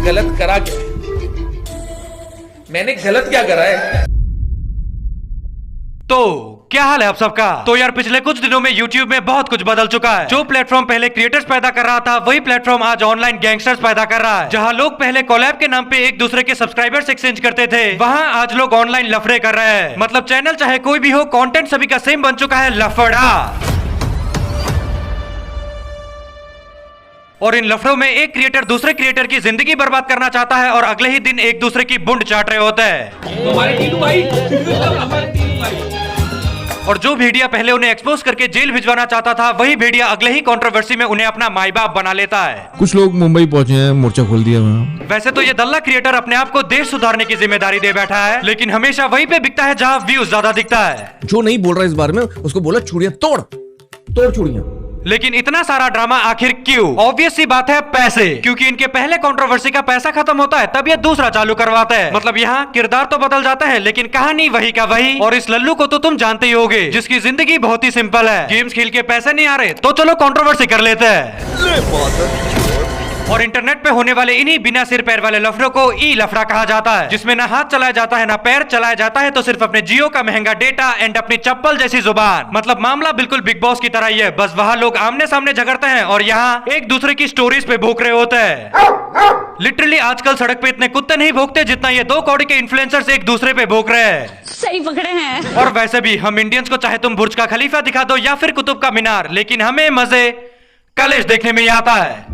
गलत करा क्या है? मैंने गलत क्या करा है? तो क्या हाल है आप सबका? तो यार पिछले कुछ दिनों में YouTube में बहुत कुछ बदल चुका है। जो प्लेटफॉर्म पहले क्रिएटर्स पैदा कर रहा था, वही प्लेटफॉर्म आज ऑनलाइन गैंगस्टर्स पैदा कर रहा है। जहां लोग पहले कोलैब के नाम पे एक दूसरे के सब्सक्राइबर्स एक्सचेंज करते थे, वहां आज लोग ऑनलाइन लफड़े कर रहे हैं। मतलब चैनल चाहे कोई भी हो, कंटेंट सभी का सेम बन चुका है, लफड़ा। और इन लफड़ों में एक क्रिएटर दूसरे क्रिएटर की जिंदगी बर्बाद करना चाहता है और अगले ही दिन एक दूसरे की बुंड चाट रहे होते हैं। और जो भेड़िया पहले उन्हें एक्सपोज करके जेल भिजवाना चाहता था, वही भेड़िया अगले ही कंट्रोवर्सी में उन्हें अपना माई बाप बना लेता है। कुछ लोग मुंबई पहुंचे हैं, मोर्चा खोल दिया वहाँ। वैसे तो ये दल्ला क्रिएटर अपने आप को देश सुधारने की जिम्मेदारी दे बैठा है, लेकिन हमेशा वहीं पे बिकता है जहाँ व्यूज ज्यादा दिखता है। जो नहीं बोल रहा इस बारे में, उसको बोला चूड़ियां तोड़ चूड़ियां। लेकिन इतना सारा ड्रामा आखिर क्यों? ऑब्वियस सी बात है, पैसे। क्योंकि इनके पहले कंट्रोवर्सी का पैसा खत्म होता है, तब ये दूसरा चालू करवाते हैं। मतलब यहाँ किरदार तो बदल जाता है, लेकिन कहानी वही का वही। और इस लल्लू को तो तुम जानते ही होगे, जिसकी जिंदगी बहुत ही सिंपल है। गेम्स खेल के पैसे नहीं आ रहे, तो चलो कंट्रोवर्सी कर लेते हैं। और इंटरनेट पे होने वाले इन्हीं बिना सिर पैर वाले लफड़ों को ई लफड़ा कहा जाता है, जिसमें ना हाथ चलाया जाता है ना पैर चलाया जाता है, तो सिर्फ अपने जियो का महंगा डेटा एंड अपनी चप्पल जैसी जुबान। मतलब मामला बिल्कुल बिग बॉस की तरह ही है, बस वहाँ लोग आमने सामने झगड़ते हैं और यहाँ एक दूसरे की स्टोरीज पे भूख रहे होते हैं। लिटरली आजकल सड़क पे इतने कुत्ते नहीं भोंकते जितना ये 2 कौड़ी के इन्फ्लुएंसर्स एक दूसरे पे भोंक रहे हैं। सही पकड़े हैं। और वैसे भी हम इंडियंस को चाहे तुम बुर्ज का खलीफा दिखा दो या फिर कुतुब का मीनार, लेकिन हमें मजे कलेश देखने में ही आता है।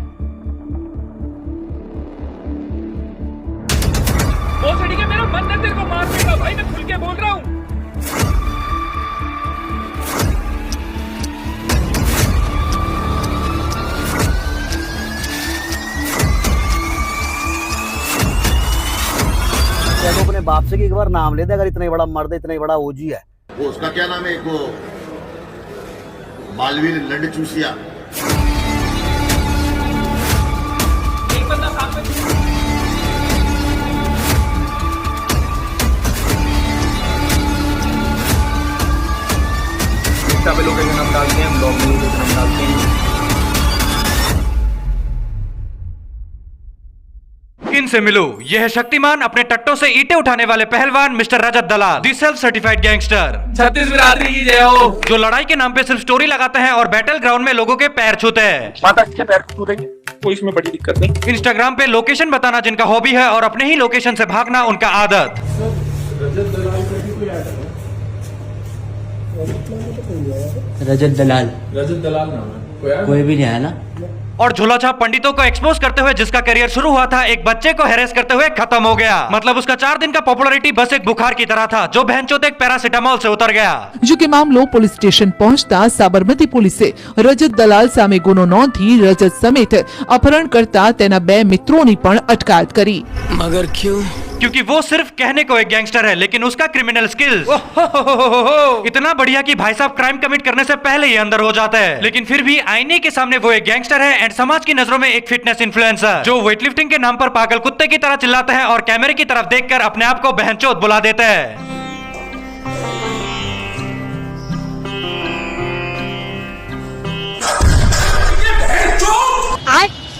मेरा मन है तेरे को मार देगा भाई, मैं खुल के बोल रहा हूँ। तो अपने बाप से कि एक बार नाम ले दे, अगर इतना बड़ा मर्द, इतना बड़ा ओजी है। वो उसका क्या नाम है, वो मालवीर लंड चूसिया। एक बंदा सामने पे लोकेशन हम डालते हैं, ब्लॉग में लोकेशन हम डालते हैं। इनसे मिलो, यह है शक्तिमान, अपने टट्टों से ईंटें उठाने वाले पहलवान मिस्टर रजत दलाल, दी सेल्फ सर्टिफाइड गैंगस्टर। छत्तीस बिरादरी की जय हो। जो लड़ाई के नाम पे सिर्फ स्टोरी लगाते हैं और बैटल ग्राउंड में लोगों के पैर छूते हैं। माता के पैर छू देंगे, कोई इसमें बड़ी दिक्कत नहीं। इंस्टाग्राम पे लोकेशन बताना जिनका हॉबी है और अपने ही लोकेशन से भागना उनका आदत। रजत दलाल नाम है, कोई भी नहीं है ना। और झूलाछाप पंडितों को एक्सपोज करते हुए जिसका करियर शुरू हुआ था एक बच्चे को हैरेस करते हुए खत्म हो गया। मतलब उसका 4 दिन का पॉपुलैरिटी बस एक बुखार की तरह था, जो बहनचोद एक पैरासिटामोल से उतर गया। જો કે મામલો પોલીસ સ્ટેશન પહોંચતા સાબરમતી પોલીસે રજત દલાલ સામે ગુનો નોંધી રજત સમેત અપહરણ કરતા તેના 2 મિત્રોની પણ અટકાયત કરી। मगर क्यों? क्योंकि वो सिर्फ कहने को एक गैंगस्टर है, लेकिन उसका क्रिमिनल स्किल्स इतना बढ़िया कि भाई साहब क्राइम कमिट करने से पहले ही अंदर हो जाता है। लेकिन फिर भी आईने के सामने वो एक गैंगस्टर है एंड समाज की नजरों में एक फिटनेस इन्फ्लुएंसर, जो वेटलिफ्टिंग के नाम पर पागल कुत्ते की तरह चिल्लाते हैं और कैमरे की तरफ देखकर अपने आप को बहनचोद बुला देते हैं।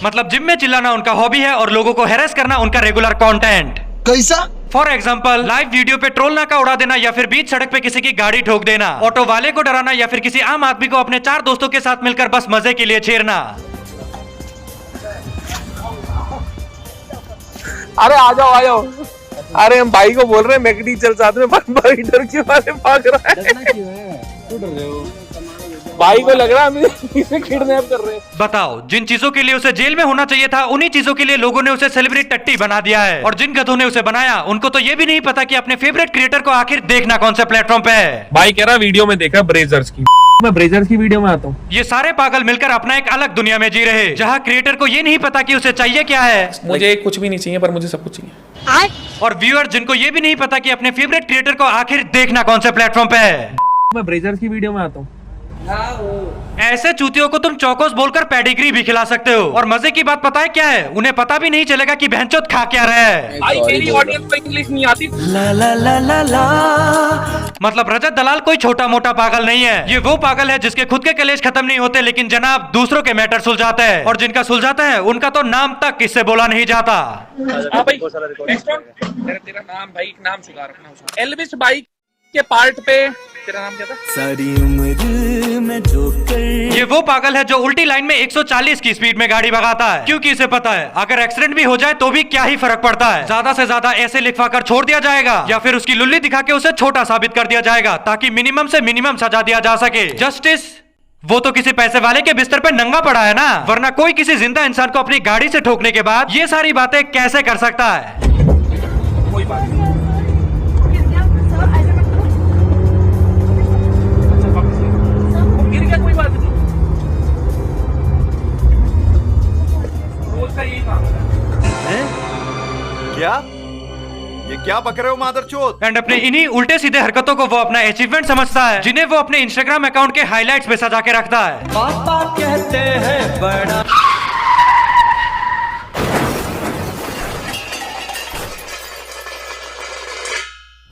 मतलब जिम में चिल्लाना उनका हॉबी है और लोगों को हैरेस करना उनका रेगुलर कंटेंट। कैसा? फॉर एग्जाम्पल लाइव वीडियो पे ट्रोल नाका उड़ा देना, या फिर बीच सड़क पे किसी की गाड़ी ठोक देना, ऑटो वाले को डराना, या फिर किसी आम आदमी को अपने 4 दोस्तों के साथ मिलकर बस मजे के लिए छेड़ना। अरे आ जाओ। अरे हम भाई को बोल रहे हैं मैकडी चल साथ में, भाई डर के मारे भाग रहा है। भाई को लग रहा है इसे किडनैप कर रहे हैं। बताओ, जिन चीजों के लिए उसे जेल में होना चाहिए था, उन्हीं चीजों के लिए लोगों ने उसे सेलिब्रिटी टट्टी बना दिया है। और जिन गधों ने उसे बनाया, उनको तो ये भी नहीं पता कि अपने फेवरेट क्रिएटर को आखिर देखना कौन से प्लेटफॉर्म पे है। भाई कह रहा वीडियो में देखा ब्रेजर्स की, मैं ब्रेजर्स की वीडियो में आता हूँ। ये सारे पागल मिलकर अपना एक अलग दुनिया में जी रहे, जहाँ क्रिएटर को ये नहीं पता कि उसे चाहिए क्या है। मुझे कुछ भी नहीं चाहिए, पर मुझे सब कुछ चाहिए। और व्यूअर जिनको ये भी नहीं पता कि अपने फेवरेट क्रिएटर को आखिर देखना कौन से प्लेटफॉर्म पे है। मैं ब्रेजर्स की वीडियो में आता हूँ। ऐसे चूतियों को तुम चौकोस बोलकर पेडिग्री भी खिला सकते हो। और मजे की बात पता है क्या है? उन्हें पता भी नहीं चलेगा कि बहनचोद खा क्या रहा है। भाई मेरी ऑडियंस को इंग्लिश नहीं आती। ला ला ला ला ला मतलब रजत दलाल कोई छोटा मोटा पागल नहीं है, ये वो पागल है जिसके खुद के कलेश खत्म नहीं होते लेकिन जनाब दूसरों के मैटर सुलझाता है, और जिनका सुलझाता है उनका तो नाम तक किससे बोला नहीं जाता। तेरा नाम भाई, नाम सुधार अपना। एल्विस बाइक के पार्ट पे तेरा नाम क्या था? सारी उम्र में जो कर ये वो पागल है जो उल्टी लाइन में 140 की स्पीड में गाड़ी भगाता है, क्योंकि इसे पता है अगर एक्सीडेंट भी हो जाए तो भी क्या ही फर्क पड़ता है, ज्यादा से ज्यादा ऐसे लिखवा कर छोड़ दिया जाएगा या फिर उसकी लुल्ली दिखा के उसे छोटा साबित कर दिया जाएगा ताकि मिनिमम से मिनिमम सजा दिया जा सके। जस्टिस वो तो किसी पैसे वाले के बिस्तर पे नंगा पड़ा है ना, वरना कोई किसी जिंदा इंसान को अपनी गाड़ी से ठोकने के बाद ये सारी बातें कैसे कर सकता है। कोई बात नहीं। गिर गया, कोई बात नहीं। रोज का यही काम है। क्या? ये क्या बक रहे हो मादरचोद? एंड अपने इन्हीं उल्टे सीधे हरकतों को वो अपना अचीवमेंट समझता है, जिन्हें वो अपने इंस्टाग्राम अकाउंट के हाइलाइट्स पे सजा के रखता है। पापा कहते हैं बड़ा।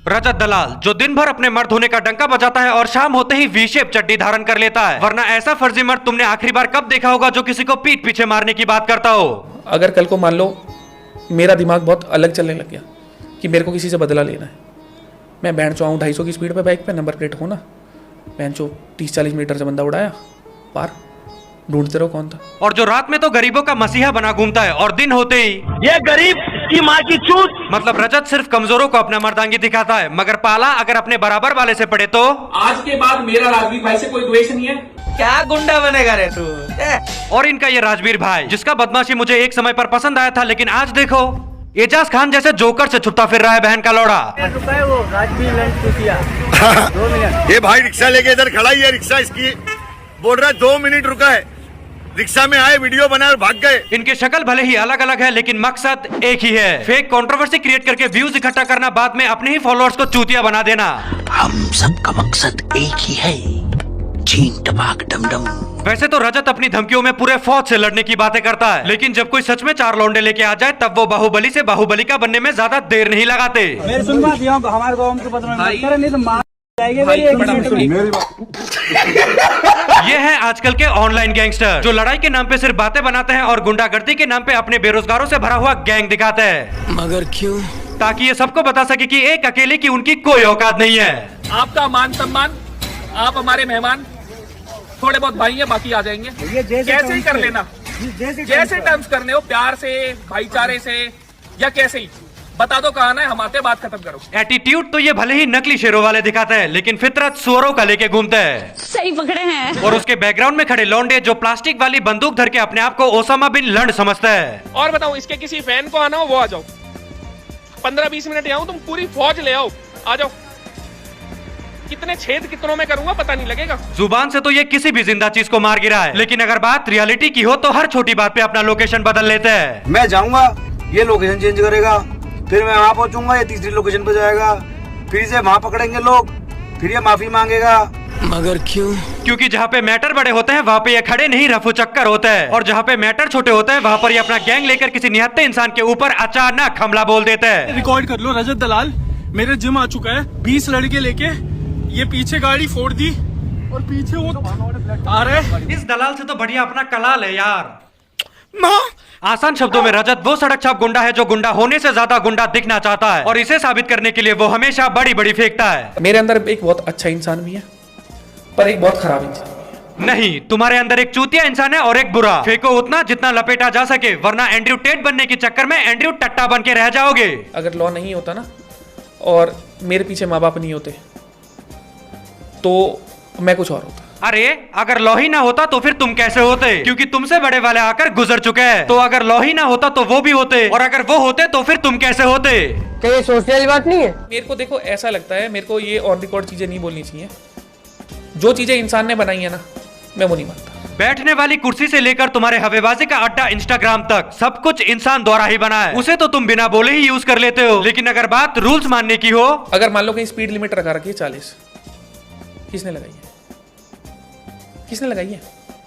रजत दलाल जो दिन भर अपने मर्द होने का डंका बजाता है और शाम होते ही वी शेप चड्डी धारण कर लेता है, वरना ऐसा फर्जी मर्द तुमने आखिरी बार कब देखा होगा जो किसी को पीठ पीछे मारने की बात करता हो। अगर कल को मान लो मेरा दिमाग बहुत अलग चलने लग गया कि मेरे को किसी से बदला लेना है, मैं बैंड चो आऊँ 250 की स्पीड पे बाइक पे, नंबर प्लेट हो ना, बैंड चो 30-40 मीटर से बंदा उड़ाया पार, ढूंढते रहो कौन था। और जो रात में तो गरीबों का मसीहा बना घूमता है और दिन होते ही ये गरीब की माँ की चूत। मतलब रजत सिर्फ कमजोरों को अपना मर्दांगी दिखाता है, मगर पाला अगर अपने बराबर वाले से पड़े तो। आज के बाद मेरा राजवीर भाई से कोई द्वेष नहीं है। क्या गुंडा बनेगा रे तू? और इनका ये राजवीर भाई जिसका बदमाशी मुझे एक समय पर पसंद आया था, लेकिन आज देखो एजाज खान जैसे जोकर से छुपता फिर रहा है बहन का लौड़ा। वो राजवीर लंच कुतिया। 2 मिनट। ये भाई रिक्शा लेके इधर खड़ा ही है, रिक्शा इसकी बोल रहा है 2 मिनट रुका है, रिक्शा में आए वीडियो बनाए और भाग गए। इनके शक्ल भले ही अलग अलग है लेकिन मकसद एक ही है, फेक कंट्रोवर्सी क्रिएट करके व्यूज इकट्ठा करना, बाद में अपने ही फॉलोअर्स को चूतिया बना देना। हम सबका मकसद एक ही है, चीन टपाक डमडम। वैसे तो रजत अपनी धमकियों में पूरे फौज से लड़ने की बातें करता है, लेकिन जब कोई सच में 4 लौंडे लेके आ जाए तब वो बाहुबली से बाहुबली का बनने में ज्यादा देर नहीं लगाते। मेरे सुन बात, हमारे गाँव के बदले में नहीं तो मार जाएंगे। ये है आजकल के ऑनलाइन गैंगस्टर जो लड़ाई के नाम पे सिर्फ बातें बनाते हैं और गुंडागर्दी के नाम पे अपने बेरोजगारों से भरा हुआ गैंग दिखाते हैं। मगर क्यों? ताकि ये सबको बता सके कि एक अकेले की उनकी कोई औकात नहीं है। आपका मान सम्मान, आप हमारे मेहमान, थोड़े बहुत भाई हैं, बाकी आ जाएंगे। कैसे ही कर लेना, जैसे टर्म्स करने हो, प्यार से, भाईचारे से, या कैसे ही बता दो कहाँ है, हम आते बात खत्म करो। एटीट्यूड तो ये भले ही नकली शेरों वाले दिखाते हैं, लेकिन फितरत सुअरों का लेके घूमते हैं। सही पकड़े हैं। और उसके बैकग्राउंड में खड़े लौंडे जो प्लास्टिक वाली बंदूक धर के अपने आप को ओसामा बिन लंड समझते हैं। और बताओ, इसके किसी फैन को आना हो वो आ जाओ, 15-20 मिनट यहाँ तुम पूरी फौज ले आओ, आ जाओ। कितने छेद कितनों में करूंगा पता नहीं लगेगा। जुबान से तो ये किसी भी जिंदा चीज को मार गिरा है, लेकिन अगर बात रियलिटी की हो तो हर छोटी बात पे अपना लोकेशन बदल लेते हैं। मैं जाऊंगा, ये लोकेशन चेंज करेगा, फिर मैं वहाँ पहुंचूंगा, ये तीसरी लोकेशन पे जाएगा, फिर से वहाँ पकड़ेंगे लोग, फिर ये माफी मांगेगा। मगर क्यों? क्योंकि जहाँ पे मैटर बड़े होते हैं वहाँ पे ये खड़े नहीं रफू चक्कर होते हैं, और जहाँ पे मैटर छोटे होते हैं वहाँ पर ये अपना गैंग लेकर किसी निहत्ते इंसान के ऊपर अचानक हमला बोल देते हैं। रिकॉर्ड कर लो, रजत दलाल मेरे जिम आ चुका है, 20 लड़के लेके, ये पीछे गाड़ी फोड़ दी और पीछे वो आ रहे। इस दलाल से तो बढ़िया अपना कलाल है यार। आसान शब्दों में रजत वो सड़क छाप गुंडा है जो गुंडा होने से ज्यादा गुंडा दिखना चाहता है, और इसे साबित करने के लिए वो हमेशा बड़ी बड़ी फेंकता है। मेरे अंदर एक बहुत अच्छा इंसान भी है, पर एक बहुत खराब इंसान नहीं। तुम्हारे अंदर एक चूतिया इंसान है और एक बुरा। फेंको उतना जितना लपेटा जा सके, वरना एंड्रयू टेट बनने के चक्कर में एंड्रयू टट्टा बन के रह जाओगे। अगर लॉ नहीं होता ना, और मेरे पीछे माँ बाप नहीं होते, तो मैं कुछ और होता। अरे अगर लॉ ही ना होता तो फिर तुम कैसे होते? क्योंकि तुमसे बड़े वाले आकर गुजर चुके हैं। तो अगर लॉ ही ना होता तो वो भी होते, और अगर वो होते तो फिर तुम कैसे होते? क्या ये सोचने वाली बात नहीं है? मेरे को देखो ऐसा लगता है, मेरे को ये ऑन रिकॉर्ड चीजें नहीं बोलनी चाहिए। जो चीजें इंसान ने बनाई है ना, मैं वो नहीं मानता। बैठने वाली कुर्सी से लेकर तुम्हारे हवेबाजी का अड्डा इंस्टाग्राम तक सब कुछ इंसान द्वारा ही बना है। उसे तो तुम बिना बोले ही यूज कर लेते हो, लेकिन अगर बात रूल्स मानने की हो, अगर मान लो कहीं स्पीड लिमिट रखा रखी है 40, किसने लगाई है? किसने लगाई है?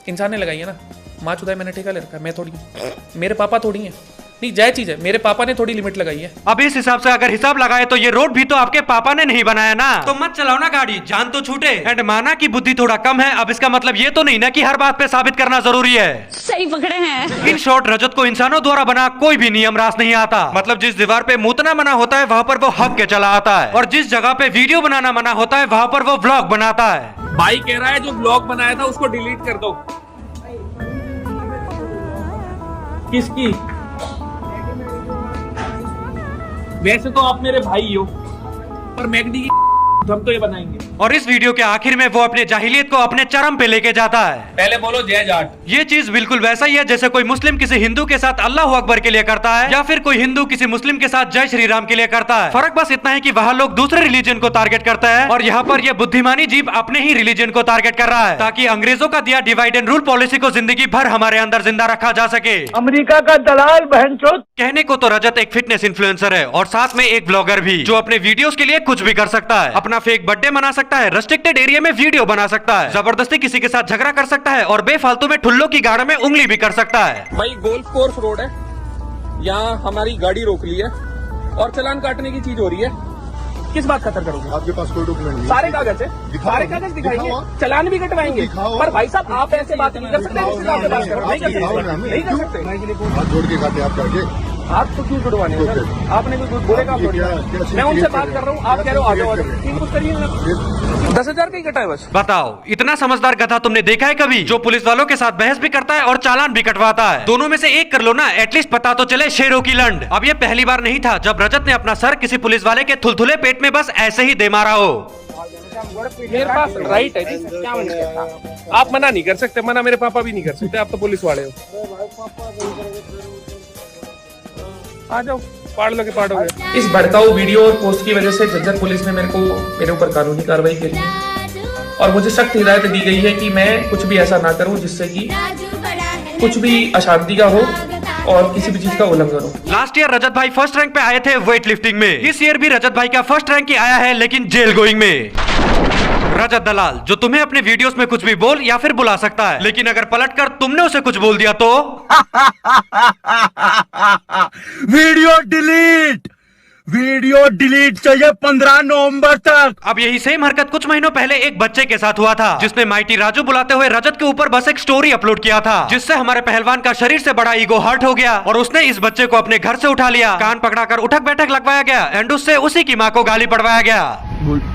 इंसान ने लगाई है ना। माँ चुदाई मैंने ठेका ले रखा है, मैं थोड़ी हूँ, मेरे पापा थोड़ी हैं। नहीं जायज चीज है, मेरे पापा ने थोड़ी लिमिट लगाई है। अब इस हिसाब से अगर हिसाब लगाए तो ये रोड भी तो आपके पापा ने नहीं बनाया ना। तो मत चलाओ ना गाड़ी, जान तो छूटे। एंड माना कि बुद्धि थोड़ा कम है, अब इसका मतलब ये तो नहीं ना कि हर बात पे साबित करना जरूरी है। सही पकड़े हैं। इन शॉर्ट, रजत को इंसानों द्वारा बना कोई भी नियम रास नहीं आता। मतलब जिस दीवार पे मूतना मना होता है वहाँ पर वो हक के चला आता है, और जिस जगह पे वीडियो बनाना मना होता है वहाँ पर वो व्लॉग बनाता है। भाई कह रहा है जो ब्लॉग बनाया था उसको डिलीट कर दो। किसकी? वैसे तो आप मेरे भाई हो, पर मैगडी की हम तो ये बनाएंगे। और इस वीडियो के आखिर में वो अपने जाहिलियत को अपने चरम पे लेके जाता है। पहले बोलो जय जाट। ये चीज बिल्कुल वैसा ही है जैसे कोई मुस्लिम किसी हिंदू के साथ अल्लाह अकबर के लिए करता है, या फिर कोई हिंदू किसी मुस्लिम के साथ जय श्री राम के लिए करता है। फर्क बस इतना है कि वहाँ लोग दूसरे रिलीजन को टारगेट करते हैं, और यहाँ पर ये बुद्धिमानी जीव अपने ही रिलीजन को टारगेट कर रहा है, ताकि अंग्रेजों का दिया डिवाइड एंड रूल पॉलिसी को जिंदगी भर हमारे अंदर जिंदा रखा जा सके। अमेरिका का दलाल बहनचोद। कहने को तो रजत एक फिटनेस इन्फ्लुएंसर है, और साथ में एक ब्लॉगर भी, जो अपने वीडियोस के लिए कुछ भी कर सकता है। अपना फेक बर्थडे मना सकता है, रेस्ट्रिक्टेड एरिया में वीडियो बना सकता है, जबरदस्ती किसी के साथ झगड़ा कर सकता है, और बेफालतू में ठुल्लों की गाड़ में उंगली भी कर सकता है। भाई गोल्फ कोर्स रोड है, यहाँ हमारी गाड़ी रोक ली है और चालान काटने की चीज हो रही है। किस बात खतर करोगे? आपके पास कोई डॉक्यूमेंट नहीं? सारे कागज है, सारे कागज दिखाएंगे, चालान भी कटवाएंगे। पर भाई साहब आप ऐसे बात नहीं कर सकते, नहीं कर सकते। हाथ जोड़ के खाते आप करके आप तो क्यों जुड़वाने हैं? आपने कोई बुरे काम थोड़ी किया। मैं उनसे बात कर रहा हूँ, आप कह रहे हो आ जाओ, कुछ करिए ना। 10,000 का ही कटा है बस। बताओ, इतना समझदार गधा तुमने देखा है कभी, जो पुलिस वालों के साथ बहस भी करता है और चालान भी कटवाता है? दोनों में से एक कर लो ना, एटलीस्ट पता तो चले शेरों की लंड। अब ये पहली बार नहीं था जब रजत ने अपना सर किसी पुलिस वाले के थुलथुले पेट में बस ऐसे ही दे मारा हो। मेरे पास राइट है जी, क्या मना करता? आप मना नहीं कर सकते, मना मेरे पापा भी नहीं कर सकते, आप तो पुलिस वाले हो। आ जाओ, पाड़ लो के पाड़ोगे। इस भड़काऊ वीडियो और पोस्ट की वजह से झज्जर पुलिस ने मेरे ऊपर कानूनी कार्रवाई करी है, और मुझे सख्त हिदायत दी गई है कि मैं कुछ भी ऐसा ना करूं जिससे कि कुछ भी अशांति का हो और किसी भी चीज का उल्लंघन हो। लास्ट ईयर रजत भाई फर्स्ट रैंक पे आए थे वेट लिफ्टिंग में। इस ईयर भी रजत भाई का फर्स्ट रैंक ही आया है, लेकिन जेल गोइंग में। रजत दलाल, जो तुम्हें अपने वीडियोस में कुछ भी बोल या फिर बुला सकता है, लेकिन अगर पलटकर तुमने उसे कुछ बोल दिया तो वीडियो डिलीट चाहिए 15 नवंबर तक। अब यही सेम हरकत कुछ महीनों पहले एक बच्चे के साथ हुआ था, जिसने माइटी राजू बुलाते हुए रजत के ऊपर बस एक स्टोरी अपलोड किया था, जिससे हमारे पहलवान का शरीर से बड़ा ईगो हर्ट हो गया, और उसने इस बच्चे को अपने घर से उठा लिया, कान पकड़ाकर उठक बैठक लगवाया गया, एंड उससे उसी की माँ को गाली पड़वाया गया।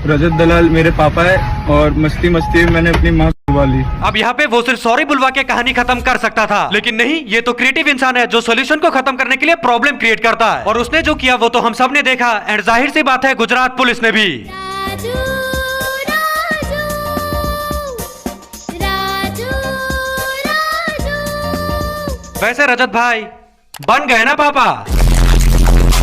रजत दलाल मेरे पापा है, और मस्ती मस्ती में मैंने अपनी माँ बुलवा ली। अब यहाँ पे वो सिर्फ सॉरी बुलवा के कहानी खत्म कर सकता था, लेकिन नहीं, ये तो क्रिएटिव इंसान है जो सोल्यूशन को खत्म करने के लिए प्रॉब्लम क्रिएट करता है, और उसने जो किया वो तो हम सब ने देखा, एंड जाहिर सी बात है गुजरात पुलिस ने भी। वैसे रजत भाई बन गए ना पापा,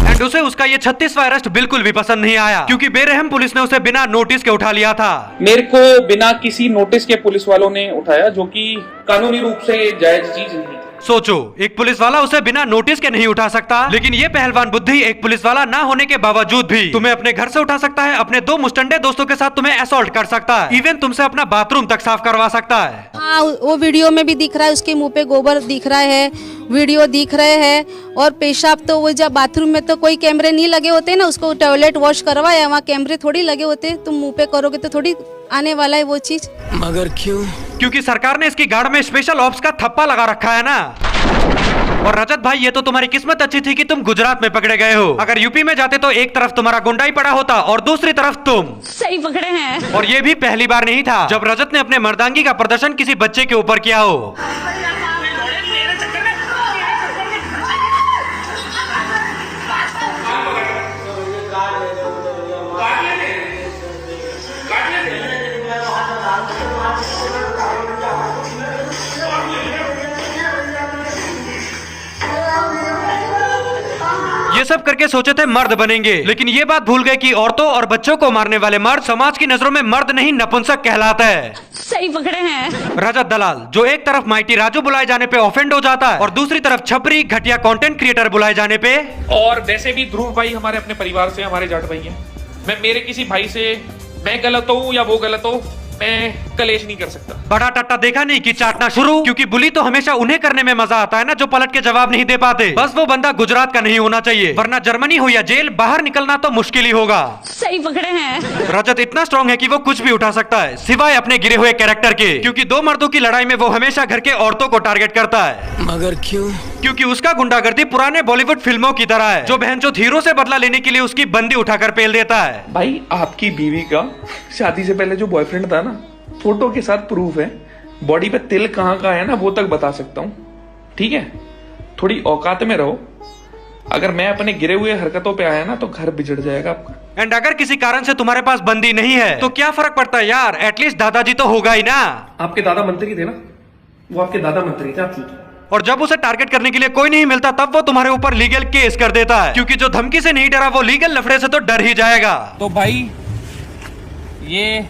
एंड उसे उसका ये 36वां अरेस्ट बिल्कुल भी पसंद नहीं आया, क्योंकि बेरहम पुलिस ने उसे बिना नोटिस के उठा लिया था। मेरे को बिना किसी नोटिस के पुलिस वालों ने उठाया, जो कि कानूनी रूप से जायज चीज नहीं थी। सोचो, एक पुलिस वाला उसे बिना नोटिस के नहीं उठा सकता, लेकिन ये पहलवान बुद्धि एक पुलिस वाला ना होने के बावजूद भी तुम्हें अपने घर से उठा सकता है, अपने 2 मुस्टंडे दोस्तों के साथ तुम्हें असॉल्ट कर सकता है, इवन तुमसे अपना बाथरूम तक साफ करवा सकता है। हाँ, वो वीडियो में भी दिख रहा है, उसके मुंह पे गोबर दिख रहा है, वीडियो दिख रहे हैं, और पेशाब तो वो जब बाथरूम में तो कोई कैमरे नहीं लगे होते ना, उसको टॉयलेट वॉश करवाया, वहाँ कैमरे थोड़ी लगे होते, तुम मुंह पे करोगे तो थोड़ी आने वाला है वो चीज। मगर क्यों? क्योंकि सरकार ने इसकी गाड़ में स्पेशल ऑप्स का थप्पा लगा रखा है ना। और रजत भाई, ये तो तुम्हारी किस्मत अच्छी थी कि तुम गुजरात में पकड़े गए हो, अगर यूपी में जाते तो एक तरफ तुम्हारा गुंडाई पड़ा होता और दूसरी तरफ तुम। सही पकड़े हैं। और ये भी पहली बार नहीं था जब रजत ने अपने मर्दांगी का प्रदर्शन किसी बच्चे के ऊपर किया हो। ये सब करके सोचे थे मर्द बनेंगे, लेकिन ये बात भूल गए कि औरतों और बच्चों को मारने वाले मर्द समाज की नजरों में मर्द नहीं नपुंसक कहलाता है। सही पकड़े हैं। रजत दलाल, जो एक तरफ माइटी राजू बुलाए जाने पे ऑफेंड हो जाता है, और दूसरी तरफ छपरी घटिया कंटेंट क्रिएटर बुलाए जाने पे। और वैसे भी ध्रुव भाई हमारे अपने परिवार से, हमारे जाट भाई हैं। मैं मेरे किसी भाई से मैं गलत हूँ या वो गलत हो, मैं कलेश नहीं कर सकता। बड़ा टट्टा देखा नहीं कि चाटना शुरू, क्योंकि बुली तो हमेशा उन्हें करने में मजा आता है ना जो पलट के जवाब नहीं दे पाते। बस वो बंदा गुजरात का नहीं होना चाहिए, वरना जर्मनी हो या जेल, बाहर निकलना तो मुश्किल ही होगा। सही पकड़े हैं। रजत इतना स्ट्रॉन्ग है कि वो कुछ भी उठा सकता है सिवाय अपने गिरे हुए कैरेक्टर के, क्योंकि दो मर्दों की लड़ाई में वो हमेशा घर के औरतों को टारगेट करता है। मगर क्यों? क्योंकि उसका गुंडागर्दी पुराने बॉलीवुड फिल्मों की तरह है, जो बहनचोद हीरो से बदला लेने के लिए उसकी बंदी उठाकर पेल देता है। भाई आपकी बीवी का शादी से पहले जो बॉयफ्रेंड था ना, फोटो के साथ प्रूफ है, बॉडी पे तिल कहाँ का है ना वो तक बता सकता हूँ। ठीक है, थोड़ी औकात में रहो। अगर मैं अपने गिरे हुए हरकतों पे आया ना तो घर बिगड़ जाएगा आपका। एंड अगर किसी कारण से तुम्हारे पास बंदी नहीं है तो क्या फर्क पड़ता है यार, एटलीस्ट दादाजी तो होगा ही ना। आपके दादा मंत्री थे ना, वो आपके दादा मंत्री थे, आप झूठ। और जब उसे टारगेट करने के लिए कोई नहीं मिलता तब वो तुम्हारे ऊपर लीगल केस कर देता है, क्योंकि जो धमकी से नहीं डरा वो लीगल लफड़े से तो डर ही जाएगा। तो भाई ये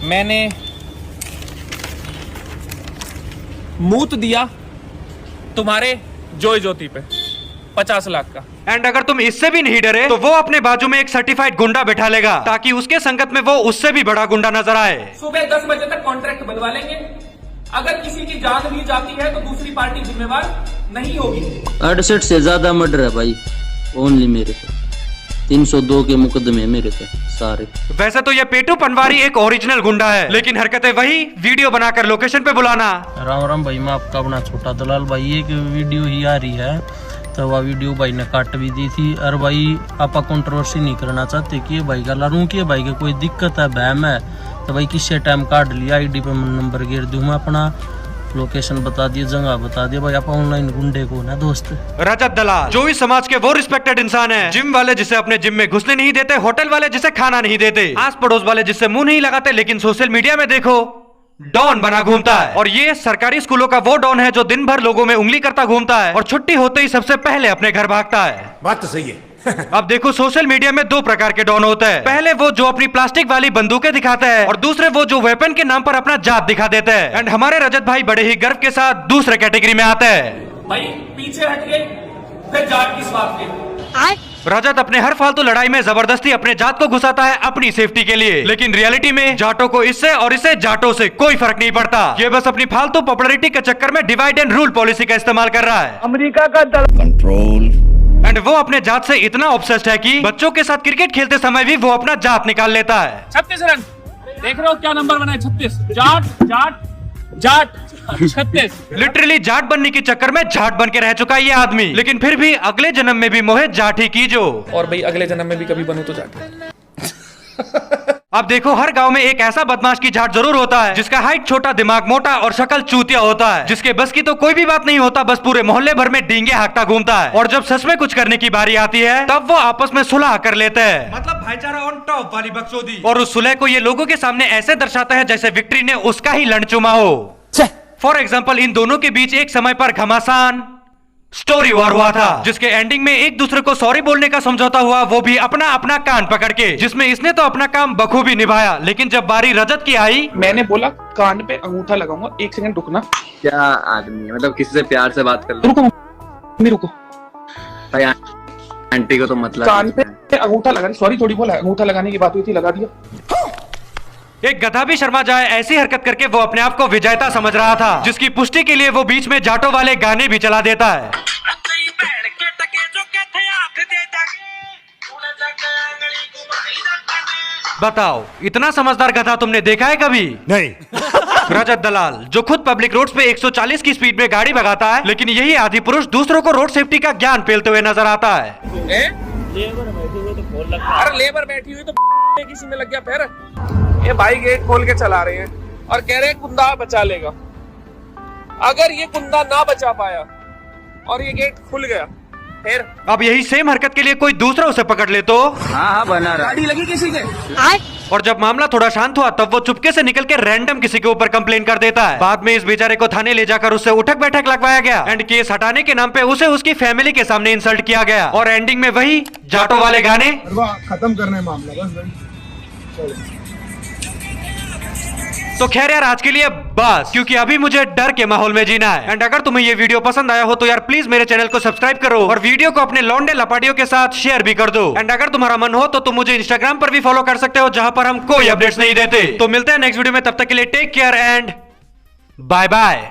मैंने मूत दिया तुम्हारे जोय ज्योति पे 50 लाख का। एंड अगर तुम इससे भी नहीं डरे तो वो अपने बाजू में एक सर्टिफाइड गुंडा बैठा लेगा, ताकि उसके संगत में वो उससे भी बड़ा गुंडा नजर आए। सुबह 10 बजे तक कॉन्ट्रैक्ट बनवा लेंगे। अगर किसी की जान भी जाती है तो दूसरी पार्टी जिम्मेवार नहीं होगी। 68 से ज्यादा मर्डर है भाई, ओनली मेरे पे 302 के मुकदमे मेरे पे सारे। वैसे तो ये पेटू पनवारी एक ओरिजिनल गुंडा है, लेकिन हरकतें वही, वीडियो बनाकर लोकेशन पे बुलाना। राम राम भाई, मैं आपका अपना छोटा दलाल भाई। एक वीडियो ही आ रही है तो वह वीडियो भाई ने काट भी दी थी। और भाई आप कंट्रोवर्सी नहीं करना चाहते कि भाई का लड़ू कि भाई का कोई दिक्कत है, बहम है तो भाई किससे टाइम काट लिया, आईडी पे नंबर गिर दूं मैं अपना, लोकेशन बता दिए, जगह बता दिए भाई। आप ऑनलाइन गुंडे को ना दोस्त। रजत दलाल जो इस समाज के वो रिस्पेक्टेड इंसान है, जिम वाले जिसे अपने जिम में घुसने नहीं देते, होटल वाले जिसे खाना नहीं देते, आस पड़ोस वाले जिससे मुंह नहीं लगाते, लेकिन सोशल मीडिया में देखो डॉन बना घूमता है। और ये सरकारी स्कूलों का वो डॉन है जो दिन भर लोगों में उंगली करता घूमता है और छुट्टी होते ही सबसे पहले अपने घर भागता है। बात तो सही है। अब देखो सोशल मीडिया में दो प्रकार के डॉन होते हैं। पहले वो जो अपनी प्लास्टिक वाली बंदूकें दिखाते हैं, और दूसरे वो जो वेपन के नाम पर अपना जात दिखा देते हैं। एंड हमारे रजत भाई बड़े ही गर्व के साथ दूसरे कैटेगरी में आते हैं। भाई पीछे हट गए फिर जाट किस बात के। रजत अपने हर फालतू लड़ाई में जबरदस्ती अपने जात को घुसाता है अपनी सेफ्टी के लिए, लेकिन रियलिटी में जाटों को इससे और इससे जाटों से कोई फर्क नहीं पड़ता। ये बस अपनी फालतू पॉपुलैरिटी के चक्कर में डिवाइड एंड रूल पॉलिसी का इस्तेमाल कर रहा है। अमेरिका का कंट्रोल। एंड वो अपने जात से इतना ऑब्सेस्ड है कि बच्चों के साथ क्रिकेट खेलते समय भी वो अपना जात निकाल लेता है। 36 रन देख रहे हो क्या नंबर बना है, 36। जाट जाट जाट 36। लिटरली जाट बनने के चक्कर में जाट बन के रह चुका है ये आदमी, लेकिन फिर भी अगले जन्म में भी मोहे जाट ही की जो। और भाई अगले जन्म में भी कभी बनूं तो जाट। अब देखो हर गांव में एक ऐसा बदमाश की जाट जरूर होता है जिसका हाइट छोटा, दिमाग मोटा और शक्ल चूतिया होता है, जिसके बस की तो कोई भी बात नहीं होता, बस पूरे मोहल्ले भर में डींगे हाँकता घूमता है। और जब सच में कुछ करने की बारी आती है तब वो आपस में सुलह कर लेते हैं, मतलब भाईचारा ऑन टॉप वाली बकचोदी। और उस सुलह को ये लोगों के सामने ऐसे दर्शाता है जैसे विक्ट्री ने उसका ही लंड चुमा हो। फॉर एग्जाम्पल इन दोनों के बीच एक समय पर घमासान स्टोरी वॉर हुआ था, जिसके एंडिंग में एक दूसरे को सॉरी बोलने का समझौता हुआ, वो भी अपना अपना कान पकड़ के, जिसमें इसने तो अपना काम बखूबी निभाया, लेकिन जब बारी रजत की आई। मैंने बोला कान पे अंगूठा लगाऊंगा, 1 सेकंड रुकना। क्या आदमी है, मतलब किसी से प्यार से बात कर लो। रुको मम्मी रुको। भाई आंटी को तो मतलब कान पे अंगूठा लगा, सॉरी थोड़ी बोला, अंगूठा लगाने की बात हुई थी, लगा दिया। एक गधा भी शर्मा जाए ऐसी हरकत करके वो अपने आप को विजेता समझ रहा था, जिसकी पुष्टि के लिए वो बीच में जाटों वाले गाने भी चला देता है। बताओ इतना समझदार गधा तुमने देखा है कभी? नहीं। रजत दलाल जो खुद पब्लिक रोड्स पे 140 की स्पीड में गाड़ी भगाता है, लेकिन यही आदि पुरुष दूसरों को रोड सेफ्टी का ज्ञान पेलते हुए नजर आता है। अरे लेबर बैठी हुई तो किसी में लग गया पैर। ये भाई गेट खोल के चला रहे हैं और कह रहे हैं कुंदा बचा लेगा। अगर ये कुंदा ना बचा पाया और ये गेट खुल गया फिर अब यही सेम हरकत के लिए कोई दूसरा उसे पकड़ ले तो हाँ बना रहा। गाड़ी लगी किसी के। और जब मामला थोड़ा शांत हुआ तब वो चुपके से निकल के रैंडम किसी के ऊपर कंप्लेन कर देता है। बाद में इस बेचारे को थाने ले जाकर उससे उठक बैठक लगवाया गया एंड केस हटाने के नाम पे उसे उसकी फैमिली के सामने इंसल्ट किया गया। और एंडिंग में वही जाटों वाले गाने खत्म करने मामला बस। तो खैर यार आज के लिए बस, क्योंकि अभी मुझे डर के माहौल में जीना है। एंड अगर तुम्हें ये वीडियो पसंद आया हो तो यार प्लीज मेरे चैनल को सब्सक्राइब करो और वीडियो को अपने लौंडे लपाटियों के साथ शेयर भी कर दो। एंड अगर तुम्हारा मन हो तो तुम मुझे इंस्टाग्राम पर भी फॉलो कर सकते हो, जहां पर हम कोई अपडेट्स नहीं देते। तो मिलते हैं नेक्स्ट वीडियो में, तब तक के लिए take care and bye bye.